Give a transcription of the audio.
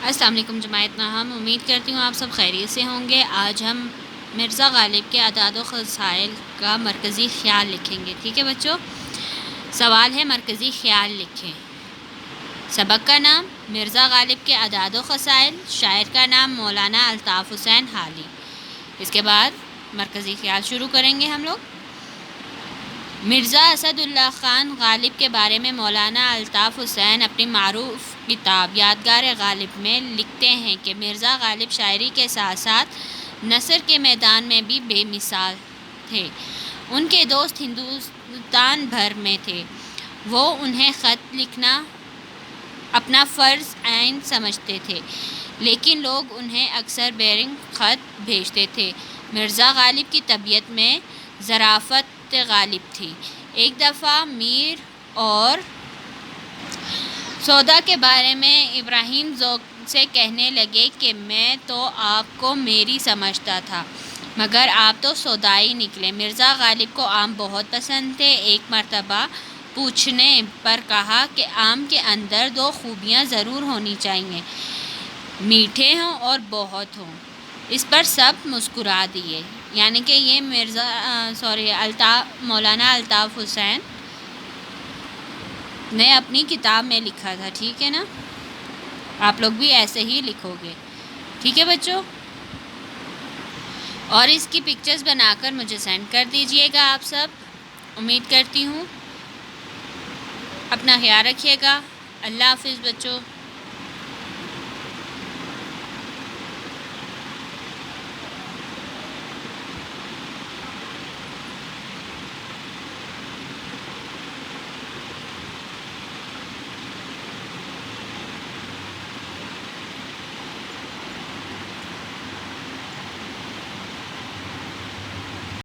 السلام علیکم جماعت ناہم، امید کرتی ہوں آپ سب خیریت سے ہوں گے۔ آج ہم مرزا غالب کے اعداد و خسائل کا مرکزی خیال لکھیں گے۔ ٹھیک ہے بچوں، سوال ہے مرکزی خیال لکھیں۔ سبق کا نام مرزا غالب کے اعداد و خسائل، شاعر کا نام مولانا الطاف حسین حالی۔ اس کے بعد مرکزی خیال شروع کریں گے ہم لوگ۔ مرزا اسد اللہ خان غالب کے بارے میں مولانا الطاف حسین اپنی معروف کتاب یادگار غالب میں لکھتے ہیں کہ مرزا غالب شاعری کے ساتھ ساتھ نثر کے میدان میں بھی بے مثال تھے۔ ان کے دوست ہندوستان بھر میں تھے۔ وہ انہیں خط لکھنا اپنا فرض عین سمجھتے تھے، لیکن لوگ انہیں اکثر بیرنگ خط بھیجتے تھے۔ مرزا غالب کی طبیعت میں ظرافت غالب تھی۔ ایک دفعہ میر اور سودا کے بارے میں ابراہیم ذوق سے کہنے لگے کہ میں تو آپ کو میری سمجھتا تھا، مگر آپ تو سودائی نکلے۔ مرزا غالب کو آم بہت پسند تھے۔ ایک مرتبہ پوچھنے پر کہا کہ آم کے اندر 2 خوبیاں ضرور ہونی چاہیے، میٹھے ہوں اور بہت ہوں۔ اس پر سب مسکرا دیے۔ یعنی کہ یہ مولانا الطاف حسین نے اپنی کتاب میں لکھا تھا۔ ٹھیک ہے نا، آپ لوگ بھی ایسے ہی لکھو گے۔ ٹھیک ہے بچوں، اور اس کی پکچرز بنا کر مجھے سینڈ کر دیجئے گا آپ سب۔ امید کرتی ہوں اپنا خیال رکھیے گا۔ اللہ حافظ بچوں۔